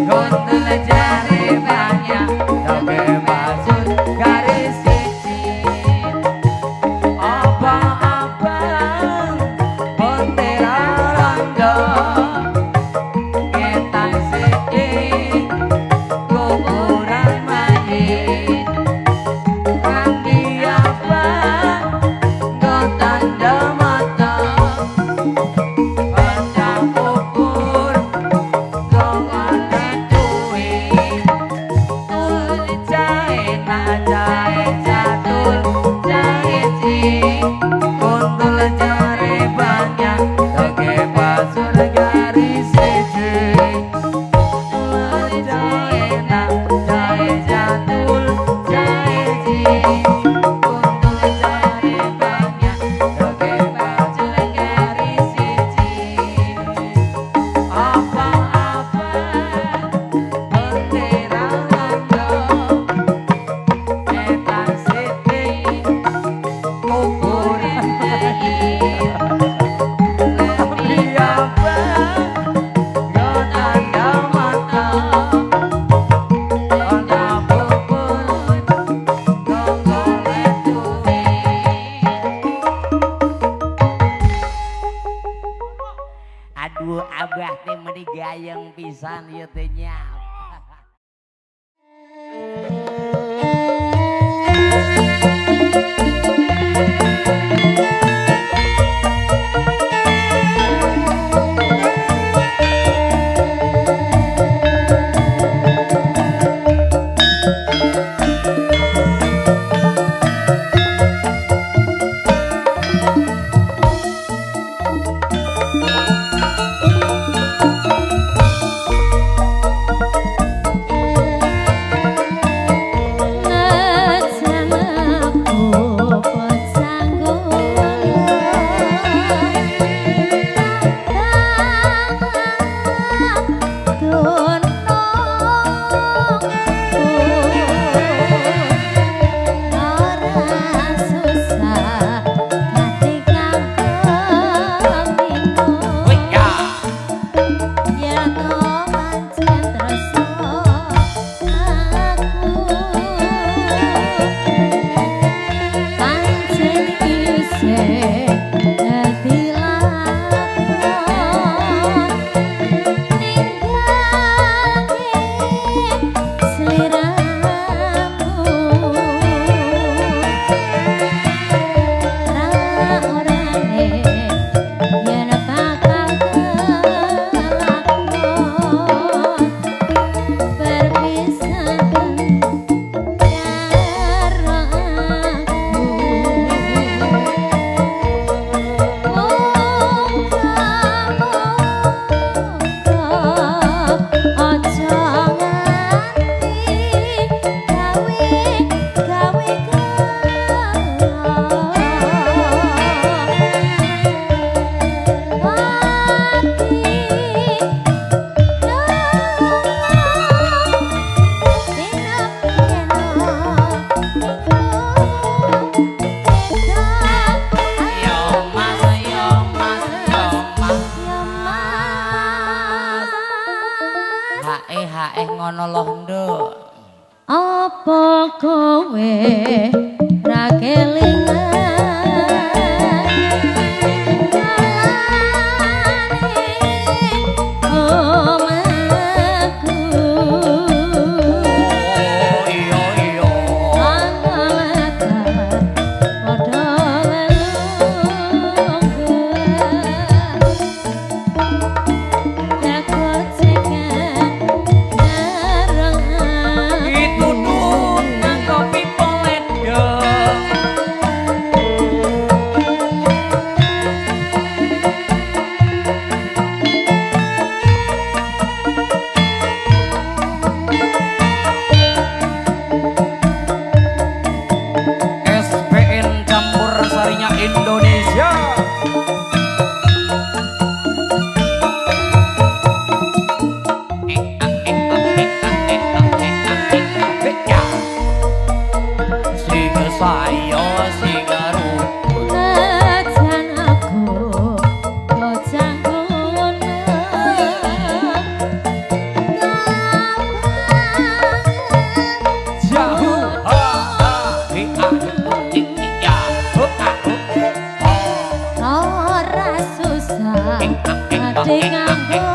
Guntul jari banyak, tapi maksud garis Aduh abah teh meni gayeng pisan ieu teh nya. Ngono loh nduk. Apa kowe ra kelingan omahku. Iya iya. Padha lelungguh. Indonesia. Singa saya singa rukun. Najan aku bocah ngono. Jauh ora susah ati nganggo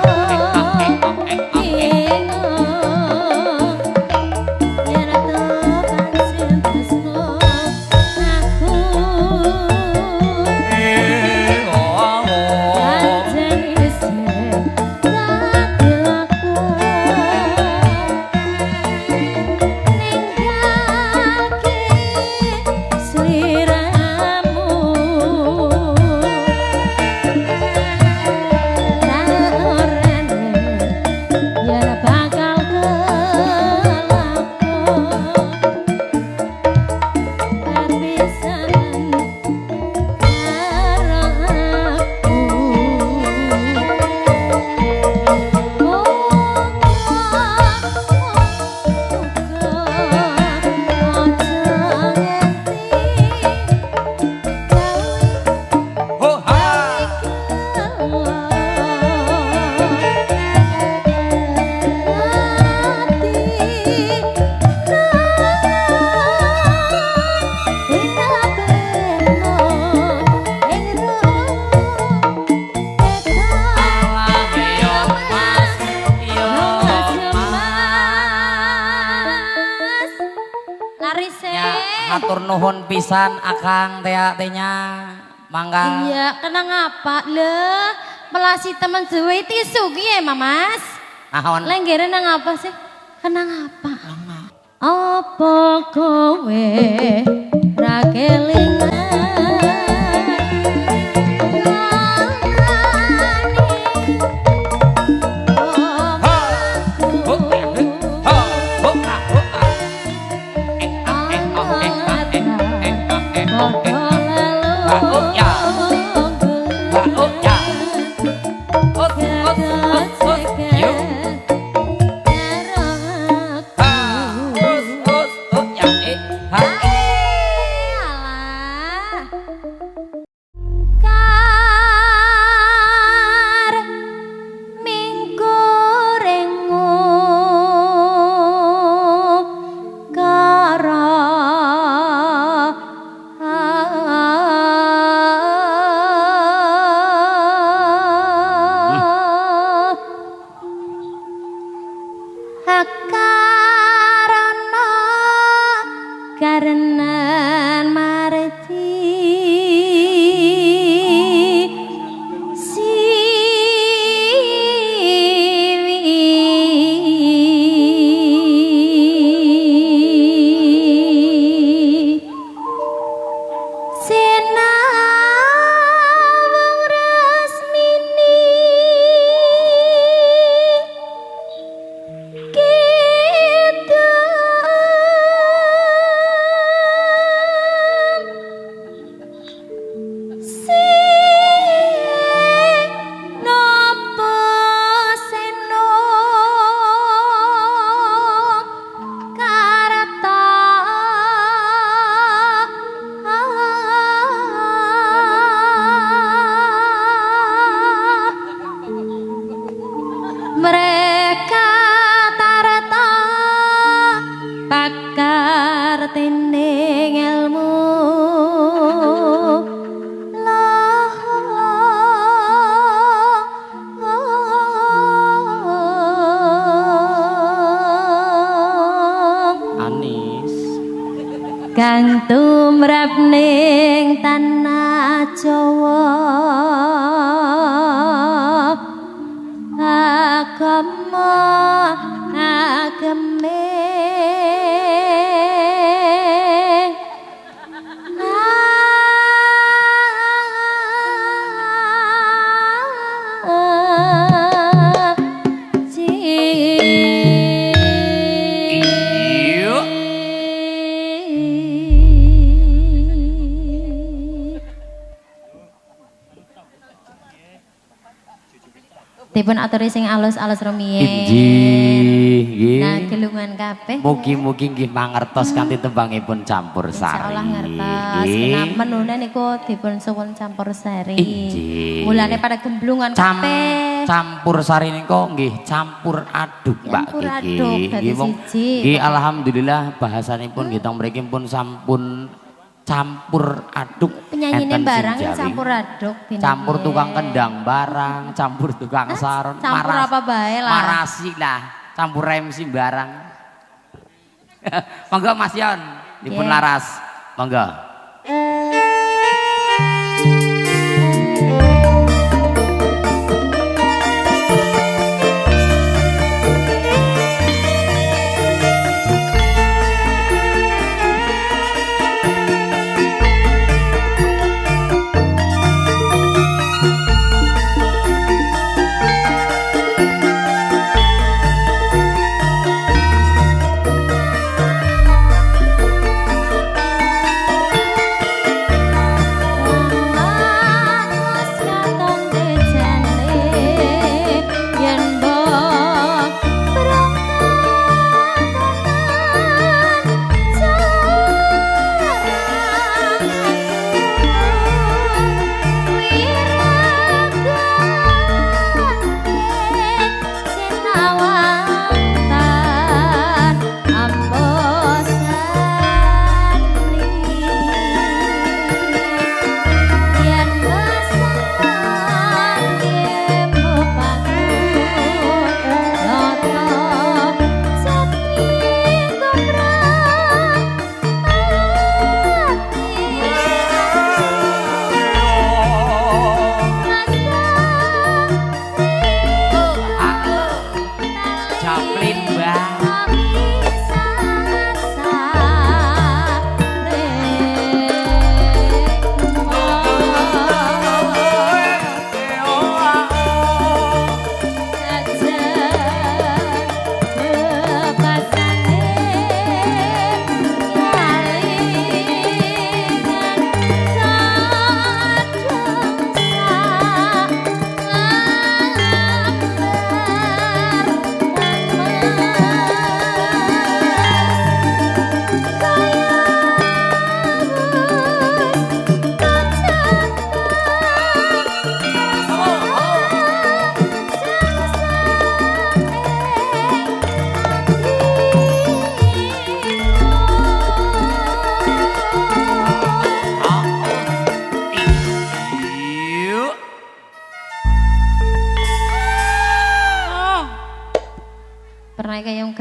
hatur nuhun pisan Akang teh-tehnya. Mangga. Iya, kenang apa le? Melasi teman suwe tisu ya Mas. Naon? Lenggere nang apa sih? Kenang apa? Apa kowe ra kang tumrap ning tanah Jawa agama ageme dipun aturi sing alus-alus rumiyin. Injih. Nah, gelungan kabeh. Mugi-mugi nggih mangertos kanthi tembangipun campur sari. Insyaallah ngertos. Menawi menune niku dipun suwun campur sari. Injih. Mulane pada gemblungan kabeh. Campur sari niku nggih campur aduk, Mbak Campur Kiki. aduk dadi siji. Nggih alhamdulillah bahasanipun nggih teng mriki pun sampun campur aduk. Penyanyine enten barang sing Jawi. campur aduk. Campur tukang kendang barang, campur tukang saron, campur apa bae lah. marasi lah, campur MC barang. Monggo Mas Yon, dipun Yeah. laras. Monggo.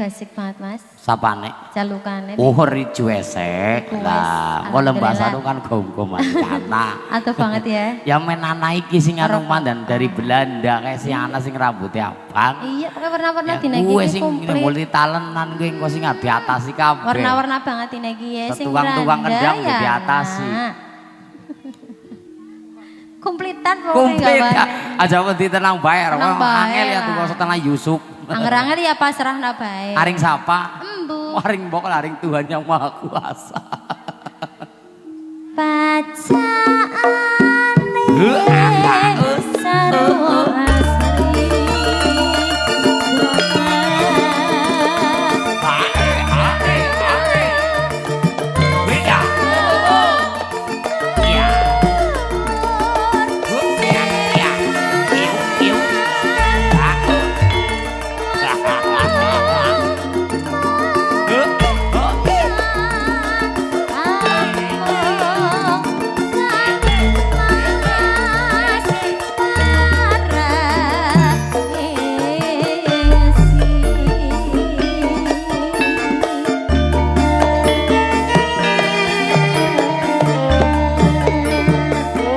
gasik banget Mas. Sapane? Jalukane. Oh ricu esek. Lah, kok lembasa itu kan gom-goman kana. Atau banget ya. Ya men anak iki sing anu mandan dari Belanda kayak si anak sing rambutnya abang. Iya, pokoknya warna-warna Ya, dina iki gue sing komplit. multi talentan gue engko sing diatasi kabeh. Warna-warna banget dina iki ya sing Tukang-tukang randa kendang ya. diatasi. Kumplitan Komplit pokoknya ya. gambarnya. Aja wedi tenang bayar. Tenang Wah, angel ya bayar. tukang setelah Yusuf. Angger-angger ya pasrah na bae. Aring sapa? Embu. Aring bok aring Tuhan yang Maha Kuasa. Bacaane sarwa asri.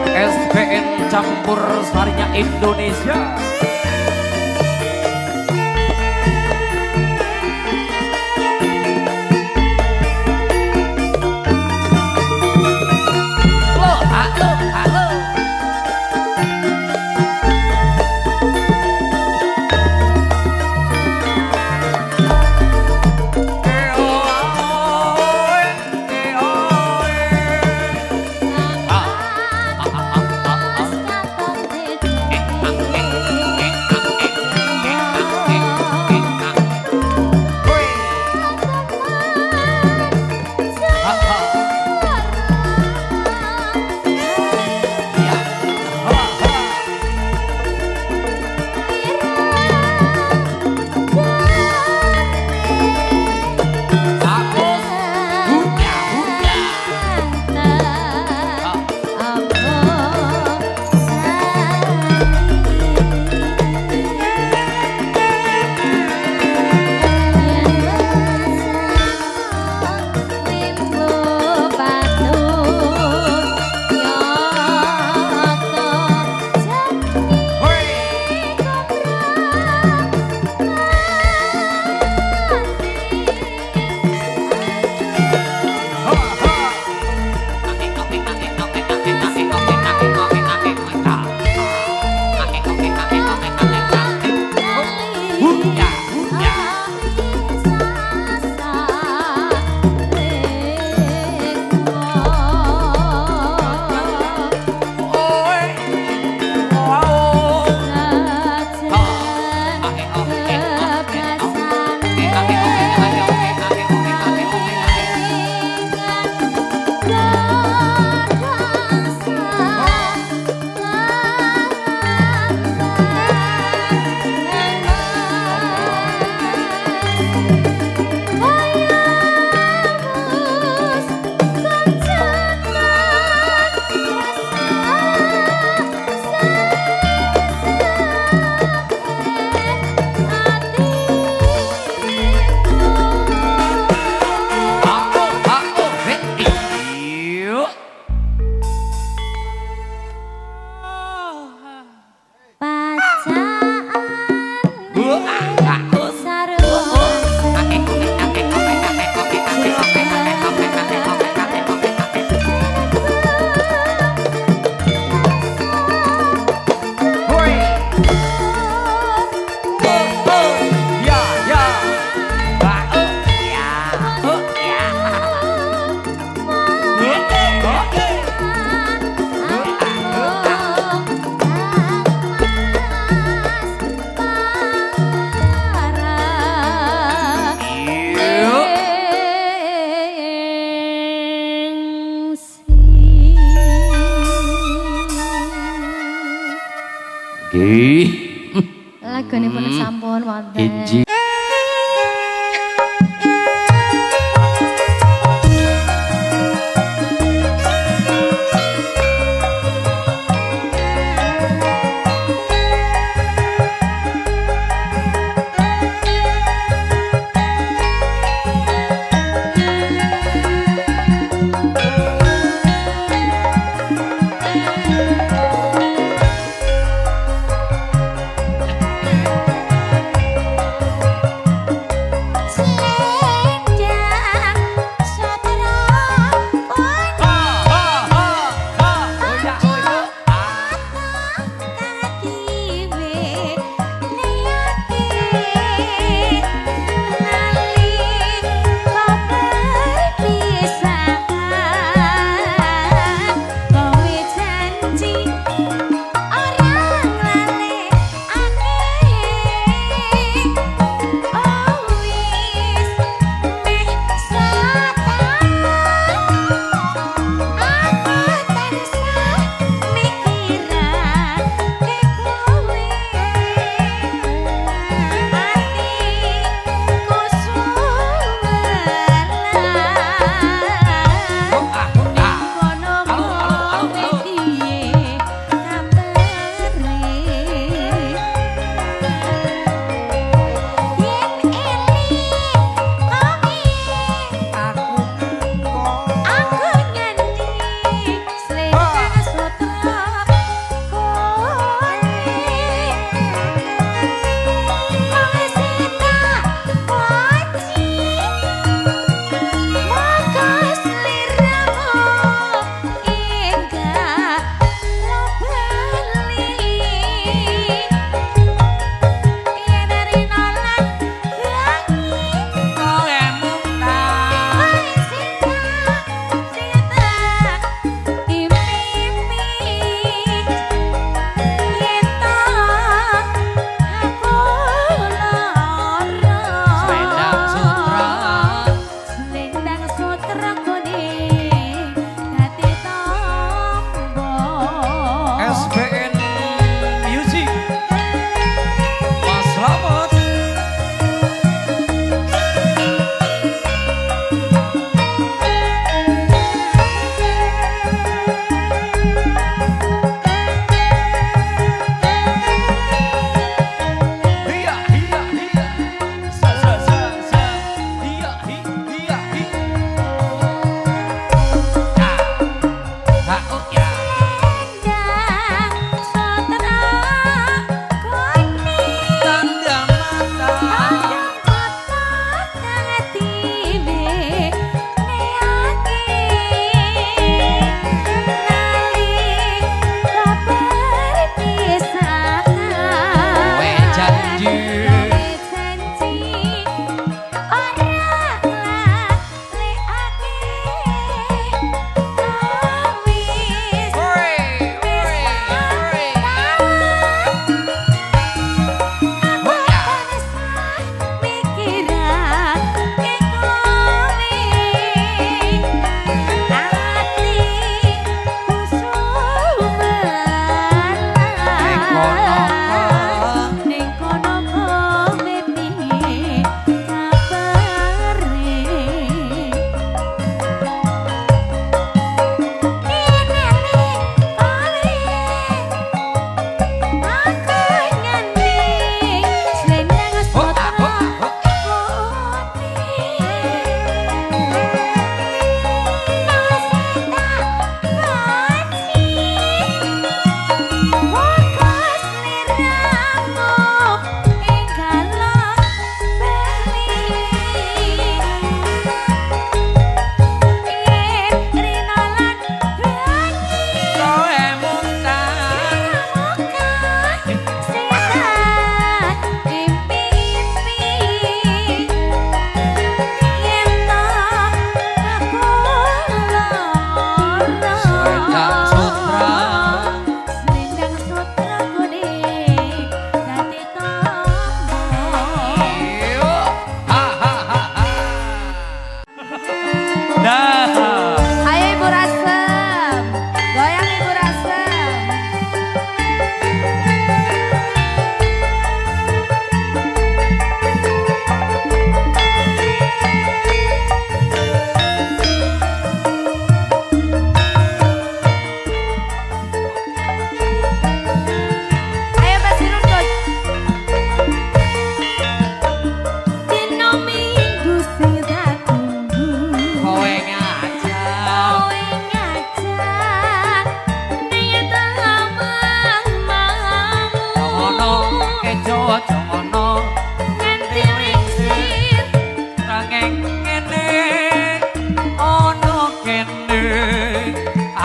SPN campur sarinya Indonesia. Halo, halo. Lagunipun sampun wonten. Inji.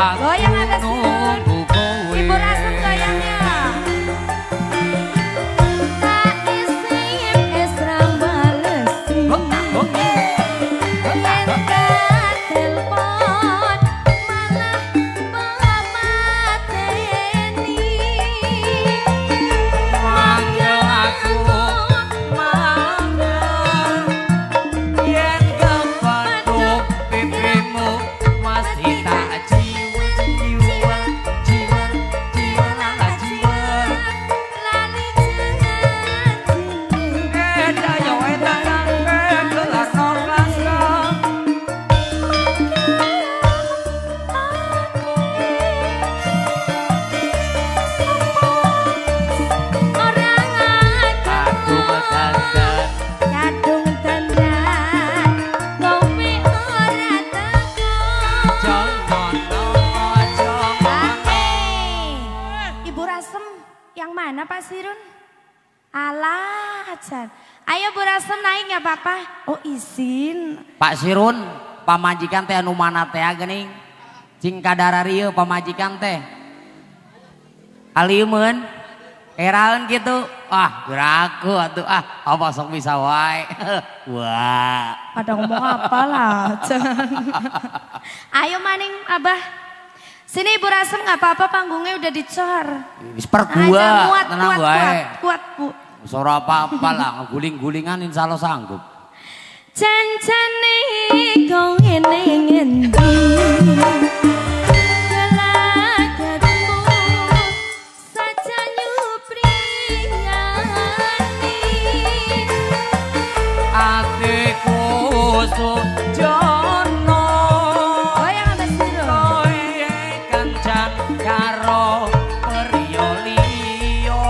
Goyang atas nunggu kowe. Ibu Rasem goyangnya. Tak isim esra balesi. Yen gak telepon malah memateni. Manggil aku manggil yen kepatuk pipimu masih tak jiwa jiwa jiwa jiwa lah jiwa Lali janji. eda yo eda gelar nolasa Orang aku berdandan kadung dandan kopi ora teko. jangan jangan Ibu Rasem yang mana Pak Sirun? Alah Jan. Ayo Bu Rasem naik nggak apa-apa. Oh izin. Pak Sirun pamajikan teh anu mana teh geuning cing kadararieu pamajikan teh alieumeun eraeun kitu ah geraku atuh apa sok bisa wae wah Pada ngomong apa lah Jan. Ayo maning Abah. Sini Ibu Rasem nggak apa-apa panggungnya udah dicor. wis per dua Kuat, tenang kuat, wae kuat, kuat Bu. ora apa-apa lah guling-gulingan insyaallah sanggup Janjane kau ngene ngendi gelagatmu saja nyupriyani atiku sujono goyang atas dulu kowe kencan karo priya liya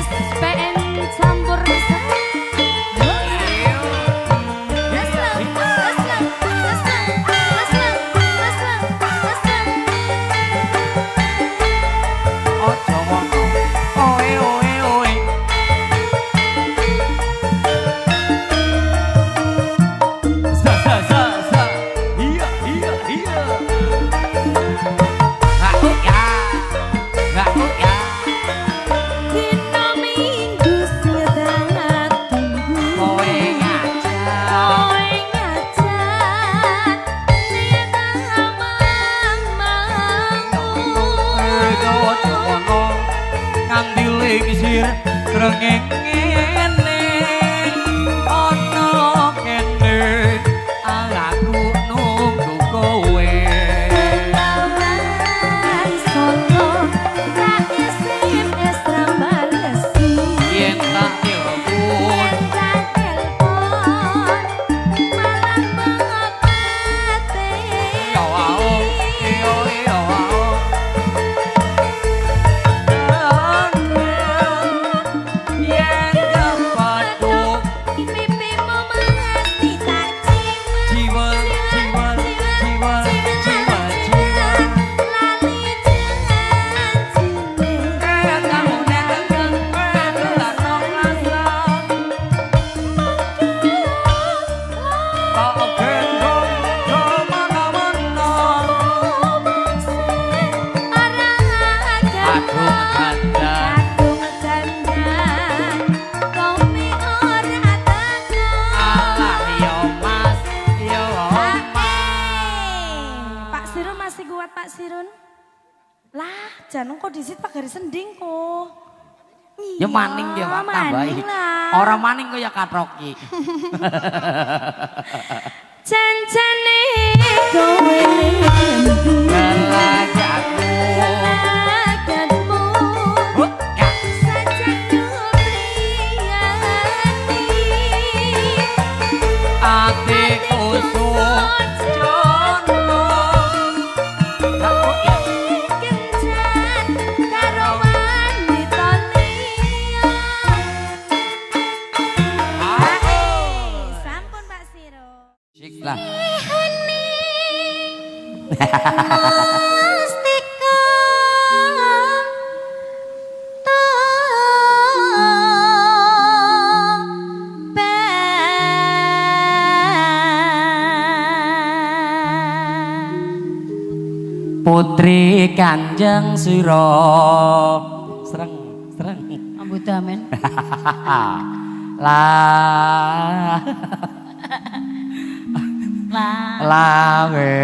SPN campur rasa Leslang, leslang, leslang, leslang, leslang, leslang. ojo ngono oe oe oe sa iya iya iya aku ya aku ya Dino minggu sedang tunggu kowe ngaca kowe ngajak niat amang-mangmu ojo ngono nganti lingsir rengeng ngene ana kene aku nunggu kowe Lawan solo tak isim esra balesi yen tak telepon yen tak telepon malah mengapateni yo wao yo yo wao yen kepatuk pipimu mesti tak jiwa jiwa jiwa jiwa jiwa lali janjine kamu netengken gelar nolasa kok gendong kemana-mana aku ganda alah yo mas yo Pak Sirun masih kuat Pak Sirun? Lah, jangan kok disit Pak garis sending kok. ya maning dia Pak tambahi maning lah. orang maning kok ya katroki Janjane kowe ngendi gelagatmu gelagatmu ya saja nyupriyani atiku sujono aku ya kencan karo wanita liya. Sampun Pak Siro. sik lah Mustika Putri Kanjeng Suro sereng Ambut amen. lah lawe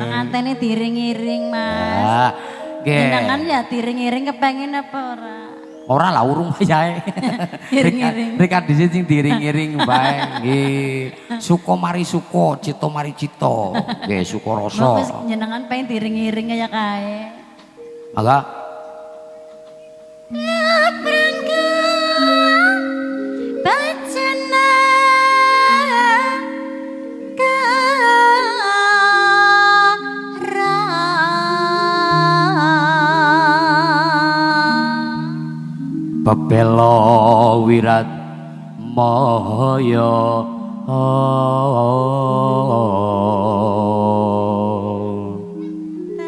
pengantene diring-iring Mas. Jenengan ya diring-iring kepengen apa ora? Ora lah urung wayahe. Iring-iring. Rek dhisik sing diring-iring bae nggih. Suko mari suko, cito mari cito. Nggih suko rasa. Wis jenengan pengen diring-iring kaya kae. Mangga. Aprangga bacana Pepelo wirat moyo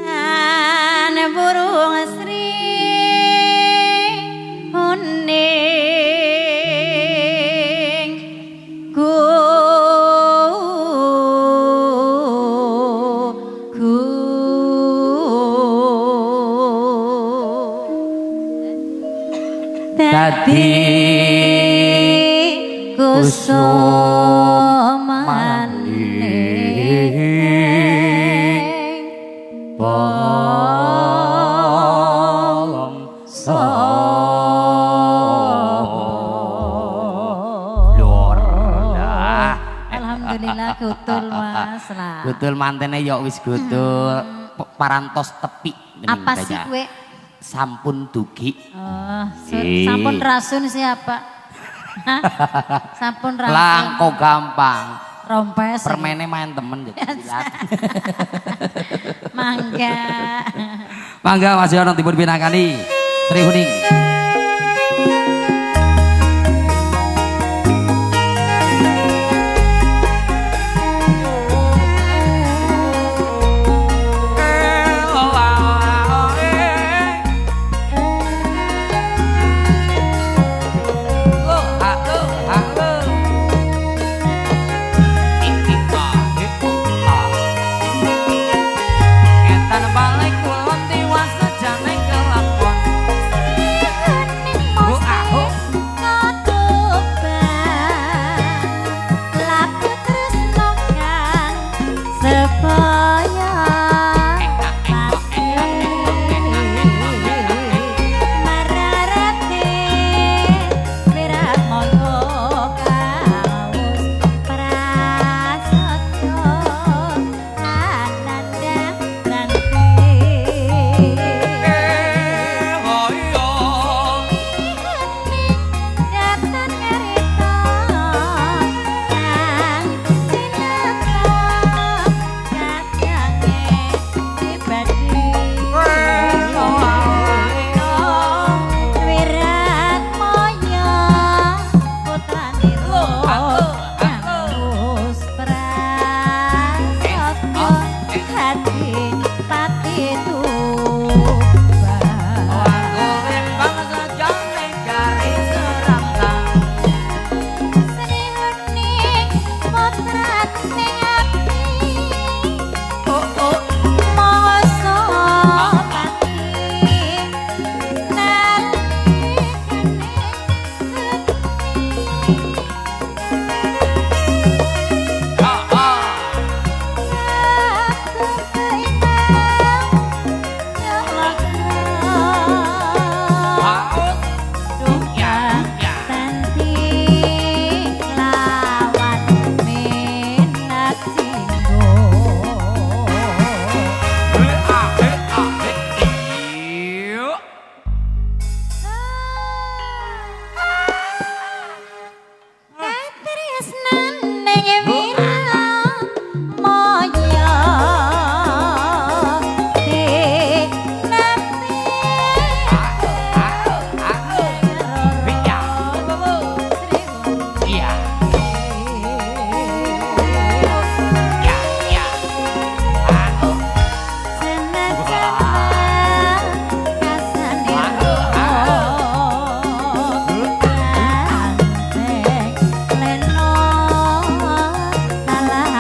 tan burung sri uning dadi kusumaning bangsa luar alhamdulillah gutul Mas lah. gutul mantene ya wis gutul parantos tepi Apa sih kue? Sampun dugi. Oh, sampun rasun siapa? Hah? Sampun rasun. Langko gampang. Rompes. Permennya main temen jadi silat. Mangga. Mangga masih orang timur binangkani. Sri Huning.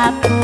Aku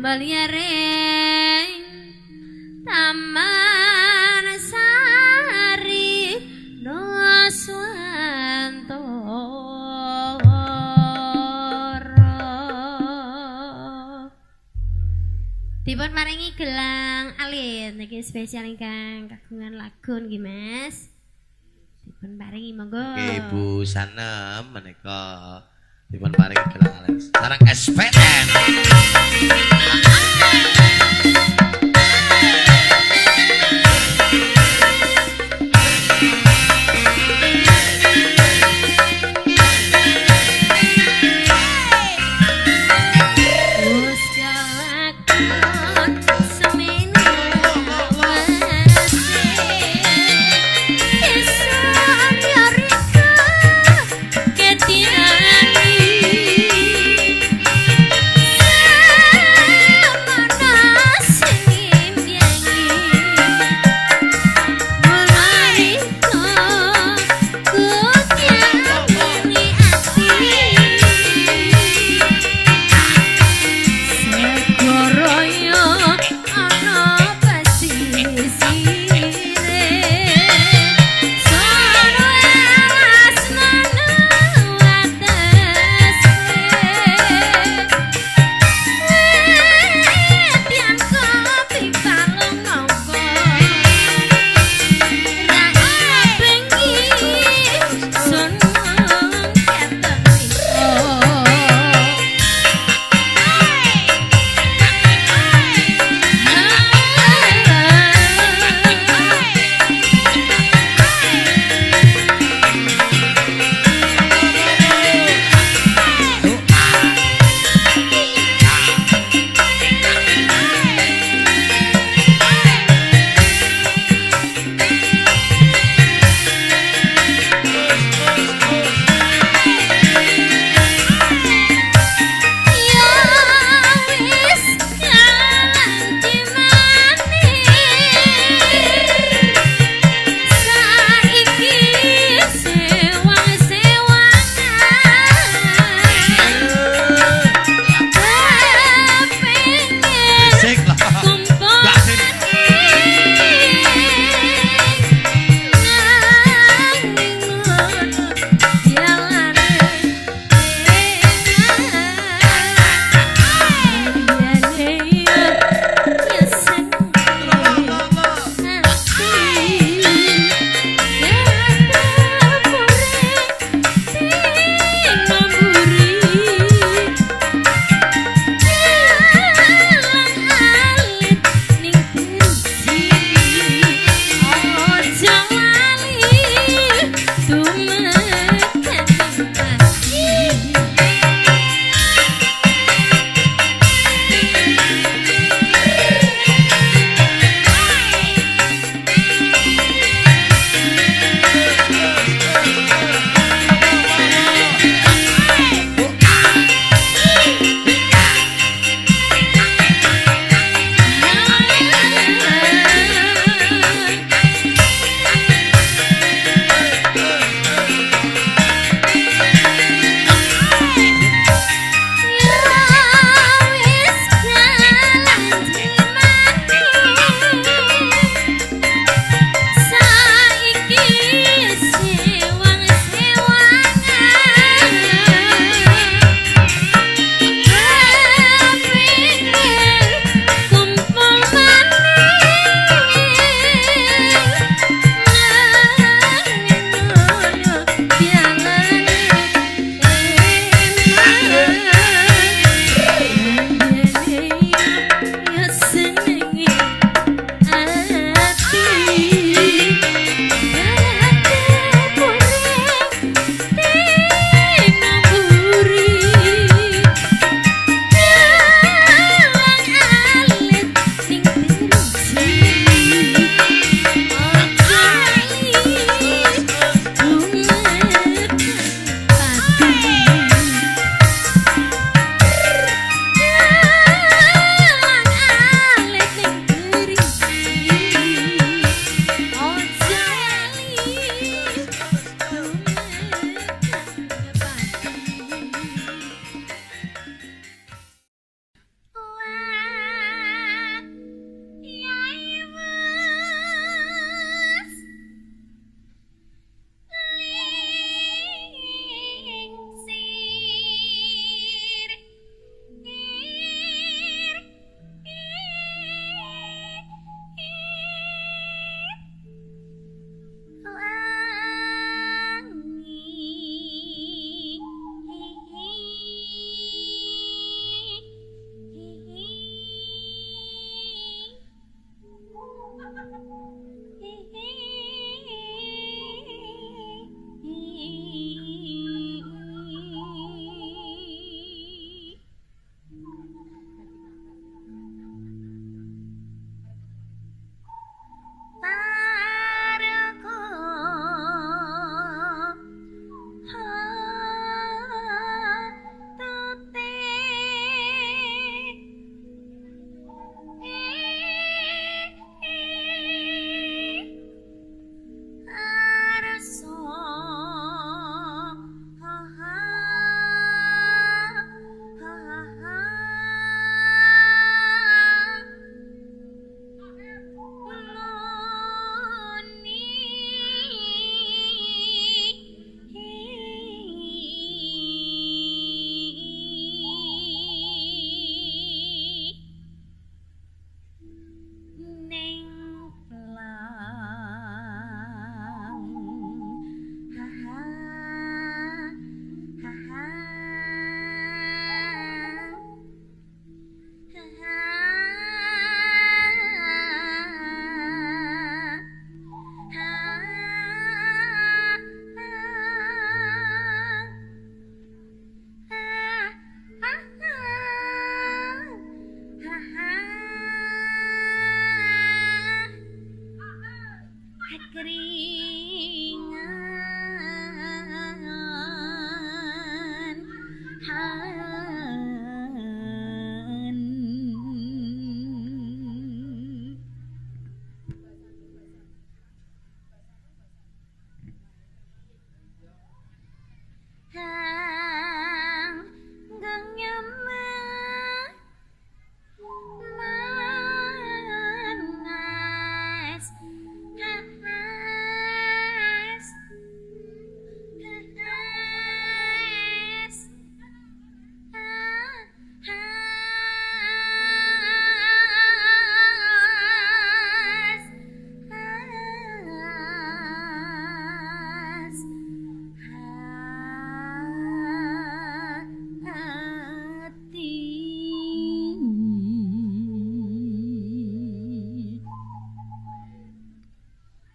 Maliareng Taman Sari Noswantoro. Dipun maringi gelang alit niki spesial ingkang kagungan lagu nggih Mas. Dipun paringi monggo. Nggih Bu Sanem menika dipun paringi gelang alit. Sareng SPN. Ketiani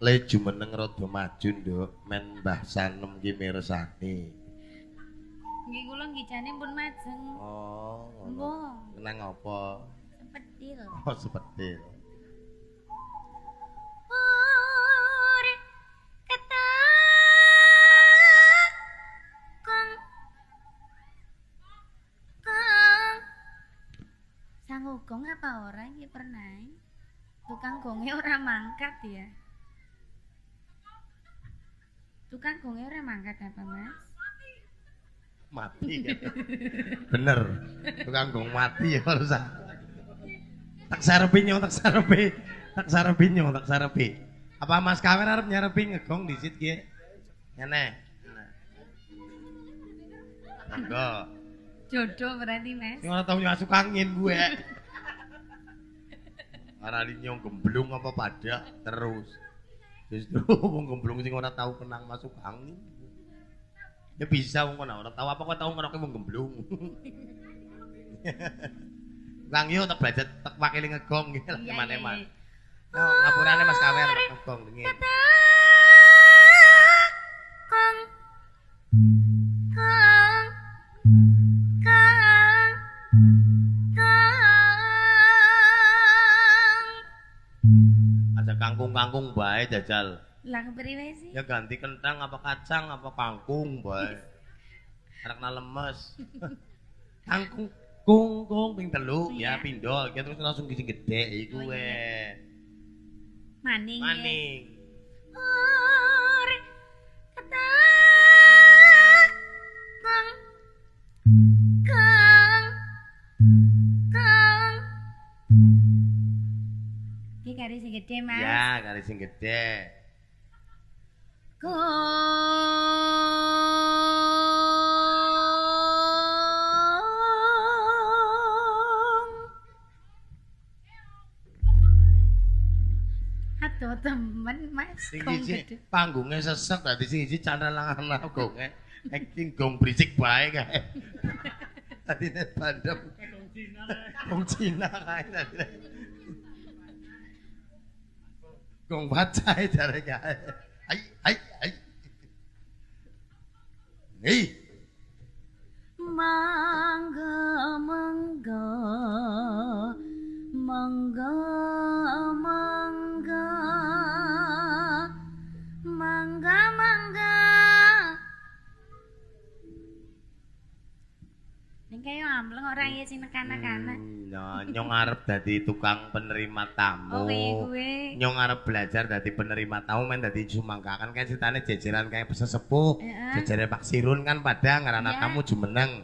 Le jumeneng rada maju nduk men Mbah Sanem ki mirsani. Nggih kula nggih jane pun majeng. Oh, Mbah. kenang apa? Sepedil. Oh, sepedil. Sang Ugong apa ora iki pernah? Tukang gonge ora mangkat ya. Tukang gonge ora mangkat apa, Mas? Mati kan? Bener. Tukang gong mati ya harus. Tak sarepi nyong, tak sarepi. Tak sarepi nyong, tak sarepi. Apa Mas Kawen arep nyarepi ngegong disit ki? Ngene. Monggo. Jodoh berarti, Mas. Sing ora tau masuk angin gue. Arani nyong gemblung apa pada terus. Justru wong gemblung sing ora tau kenang masuk angin. Ya bisa wong ora tau apa kok tau ngeroke wong gemblung. Kang yo tak belajar tak wakili ngegong iki lah eman-eman. Yo ngapurane Mas Kawer ngegong dingin. Kong. Kong. Kong. Kong. Ada kangkung-kangkung bae jajal. Lah kepriwe sih? Ya ganti kentang apa kacang apa kangkung bae. Arakna lemes. Kangkung kung ping telu ya pindho iki terus langsung sing gedhe iku Oh, we. Maning. Maning. dari sing gede. Aduh temen Mas. Sing Gong iki gede. panggungnya sesek dadi sing iki candelangan gonge. Acting gong berisik bae kae. Tadi net bandem. Gong Cina kae tadi. Gong bacai jare kae. Ai. Hei. Mangga mangga mangga mangga mangga mangga ning kaya amleng ora ya sing anak-anak. Nyong arep dadi tukang penerima tamu. Oh kuwi. Nyong arep belajar dadi penerima tamu men dadi jumangka kan kayak ceritane jejeran kayak sesepuh. Jejere Pak Sirun kan padang ngarana tamu jumeneng.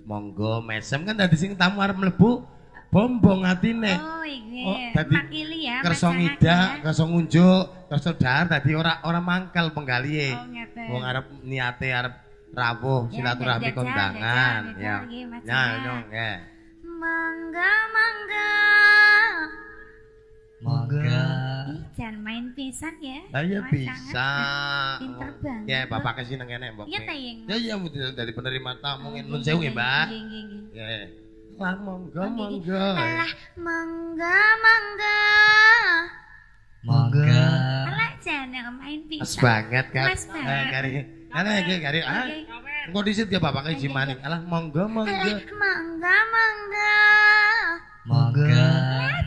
Monggo mesem kan dadi sing tamu arep mlebu bombong atine. Oh iki. Dadi Makili ya. kersa ngidak, kersa ngunjuk, kersa dahar dadi ora mangkel penggalihe. Oh ngeten. Wong arep niate arep rawuh silaturahmi kondangan ya. Ya nyong ya. Mangga mangga. Mangga. Ih, jangan main pisan ya. Ayo Mas bisa. sangat pinter banget. Ya, bapak kesini kene, Mbok. Iya ta, Ying? Ya iya mesti dari penerima tamu nun sewu ya, Mbak. Nggih. Ya. Lah monggo Alah monggo. mangga mangga. Mangga. Alah jangan main pisan. Pas banget kan. Mas banget. Kari. Ana iki kari. Ah. Engko disit ya bapak iki maning. Alah monggo monggo. Alah mangga mangga. Mangga.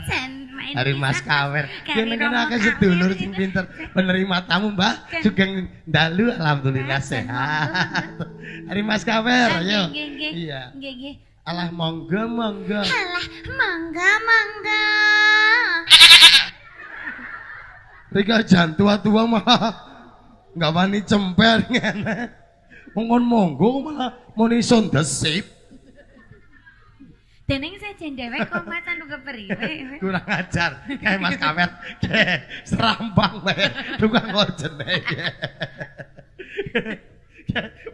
Jangan main Hari pisan. Mas Kawer. Kari Kene kene romo akeh sedulur kawer. sing pinter penerima tamu, Mbak. Sugeng dalu alhamdulillah sehat. Hari Mas Kawer, ayo. Nggih. Iya. Nggih. Alah monggo monggo. Alah mangga mangga. Rika jan tua-tua mah nggak wani cemper ngene. Mongon monggo malah muni son desip. Deneng sajen dhewek kok macan uga periwe. Kurang ajar kayak Mas Kamer kayak serambang bae tukang orjene.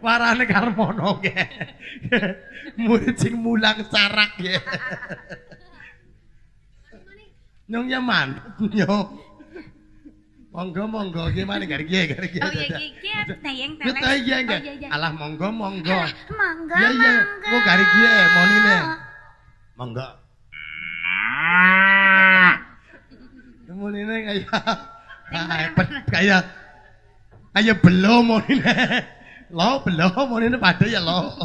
Warane Karmono ge. Murid sing mulang sarak ge. Nyong nyaman, nyong. Monggo gimana gari gie. Oh iya iki tayang Kita telek. iya enggak? Oh, iya. Alah monggo. Alah, mangga Ya iya, mangga. kok gari gie monine. Monggo. Monine kayak belum monine. Lo belum monine padha ya lo.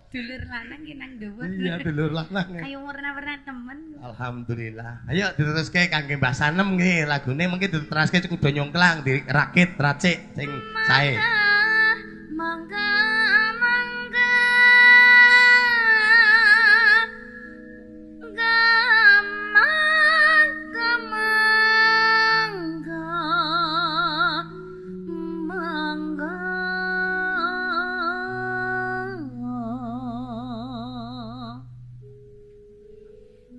Dulur lanang ki nang dhuwur. Iya dulur lanang. Kayak warna-warna temen. Alhamdulillah. Ayo diteruske kangge Mbah Sanem nggih, lagune mengki diteruske kudu nyongklang dirakit racik sing sae. Mangga mangga. Mangga mangga. Mangga.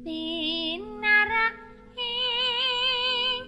Pinara ing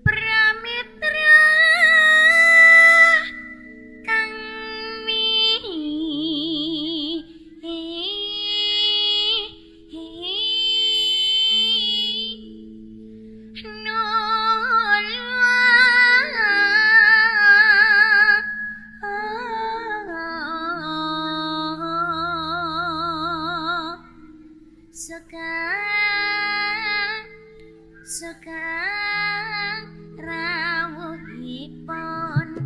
Pramitra kami Sekang rawuhipun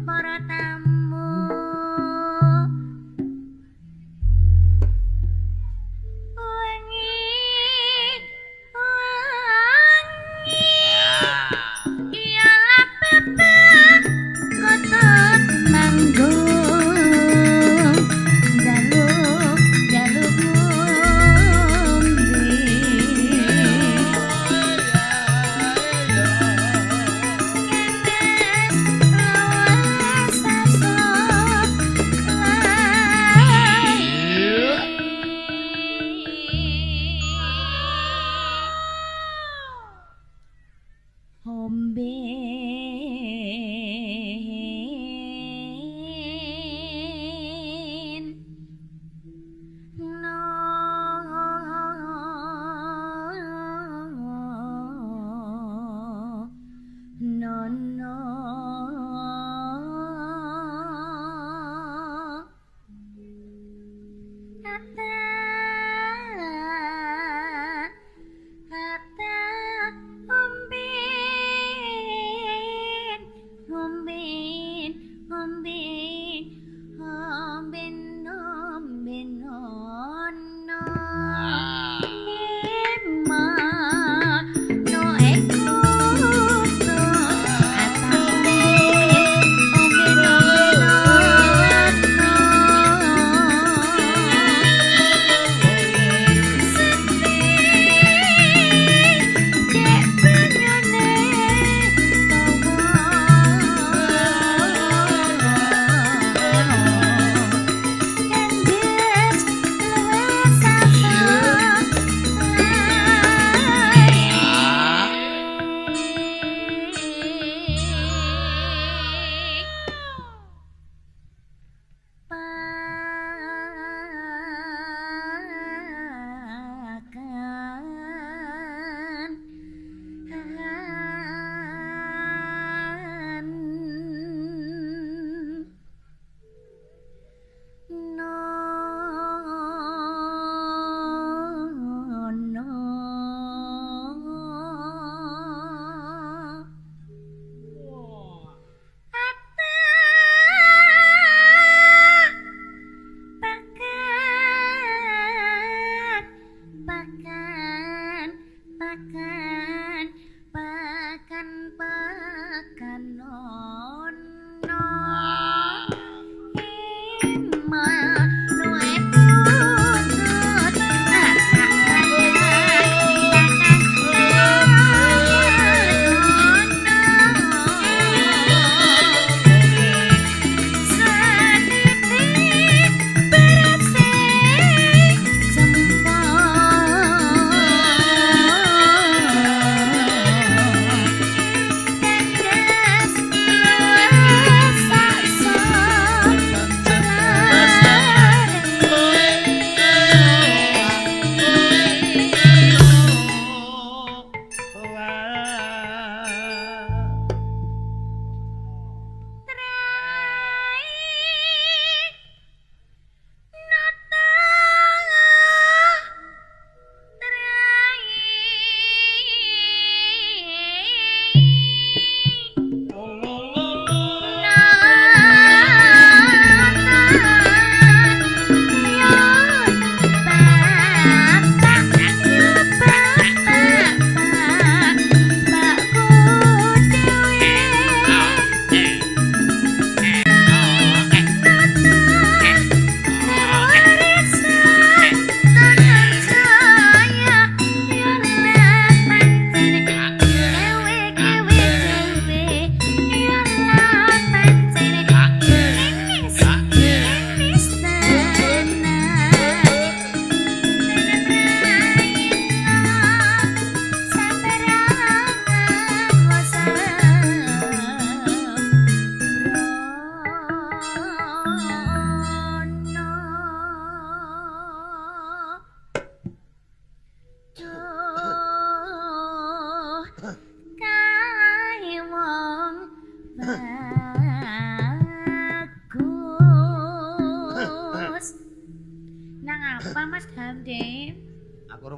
para tamu wengi omben no no no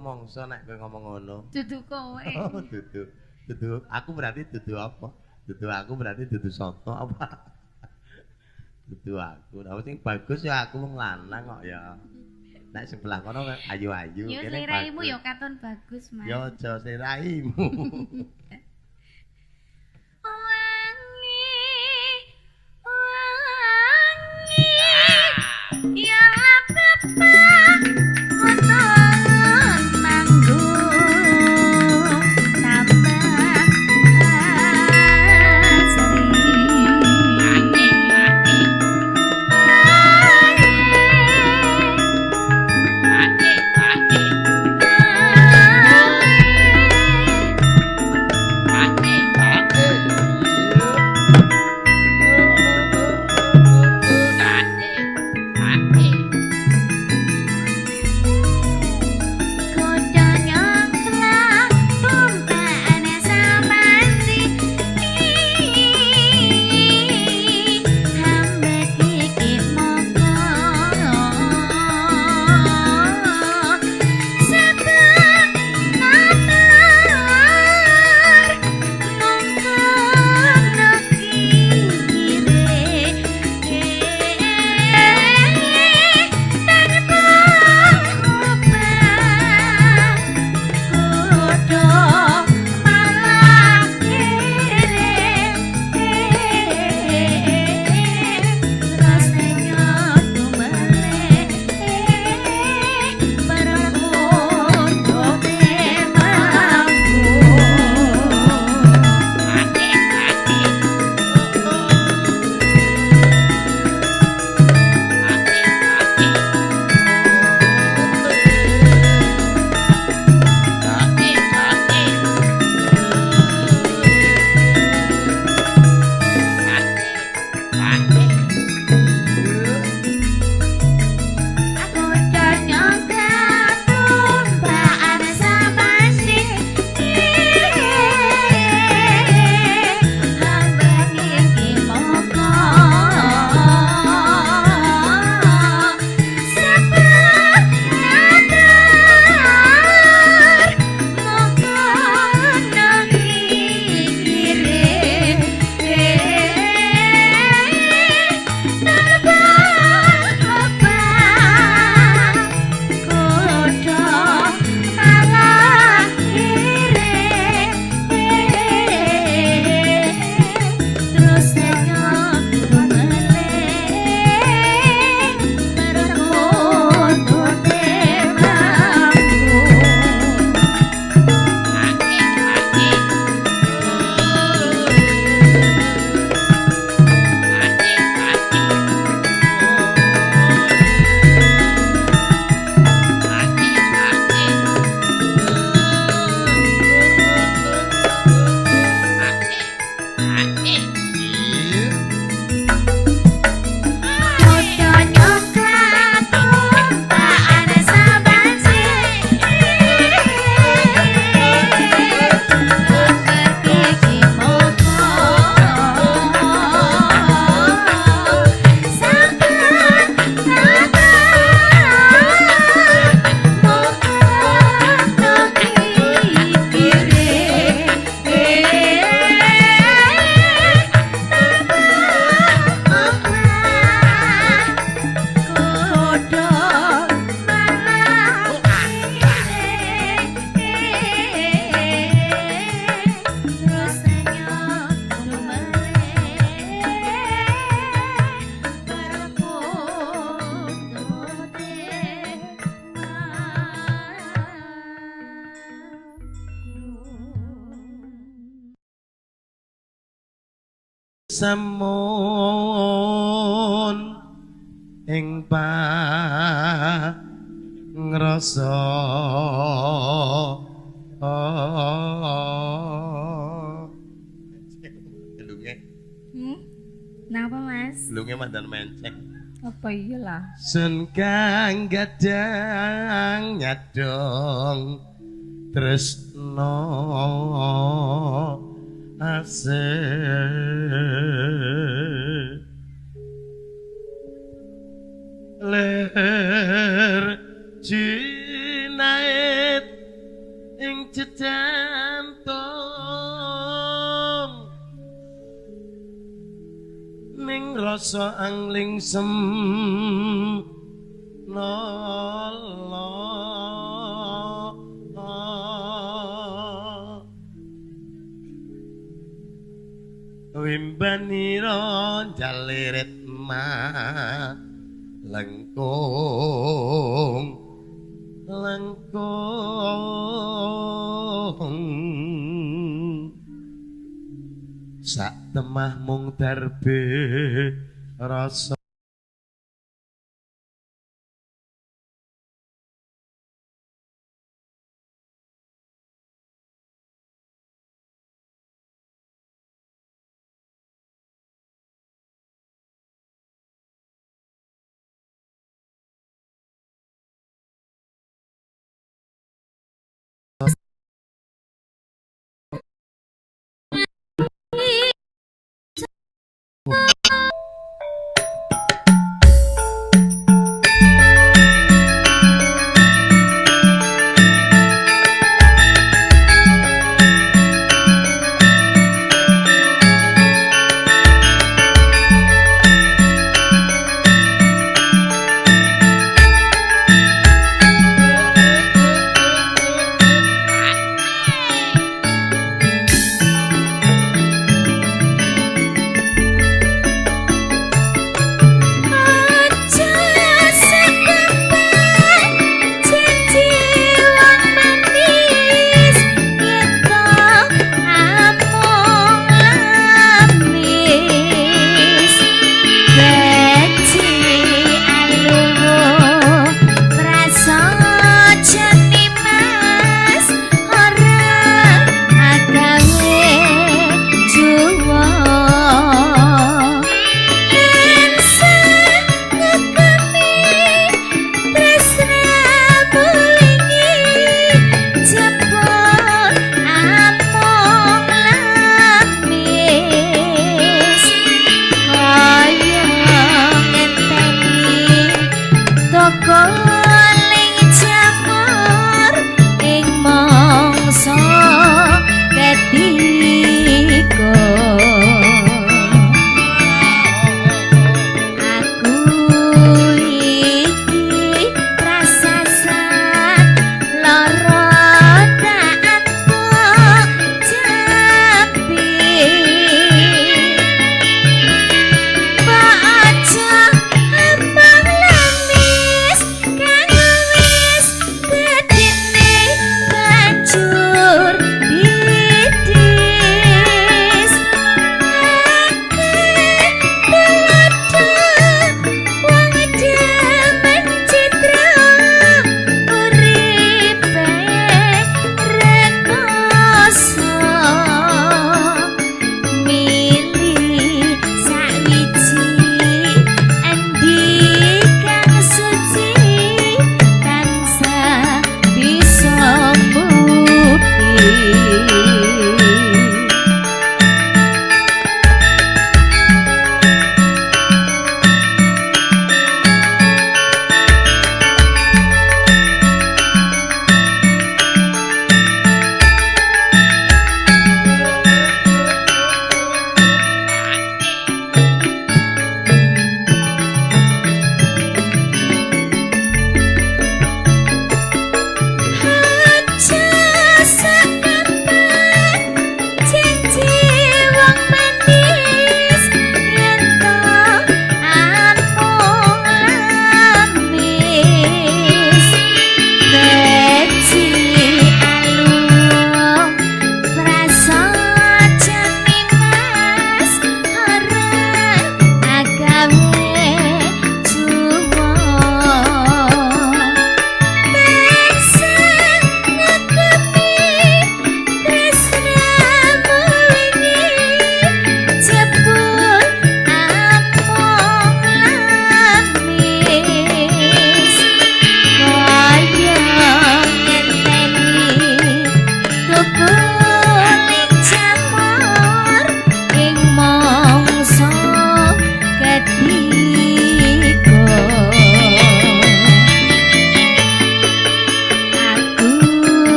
Mongso nek kowe ngomong ngono. Dudu kowe. Oh, dudu. Dudu aku berarti dudu apa? Dudu aku berarti dudu soto apa? Dudu aku. Lah sing bagus ya aku wong lanang kok ya. Nek sebelah kono ayu-ayu kene. Yo sliramu yo katon bagus, Mas. Yo aja sliramu. Ya Bapak motor manggung tambah sering samun ing pangrasa gelunge Napa Mas? gelunge mandan mencek Apa iyalah? sun kang gadang nyadong tresno asih ler jinait ing cejantung ning rasa angling sem wimbanira jalirit ma lengkung sak temah mung darbe rasa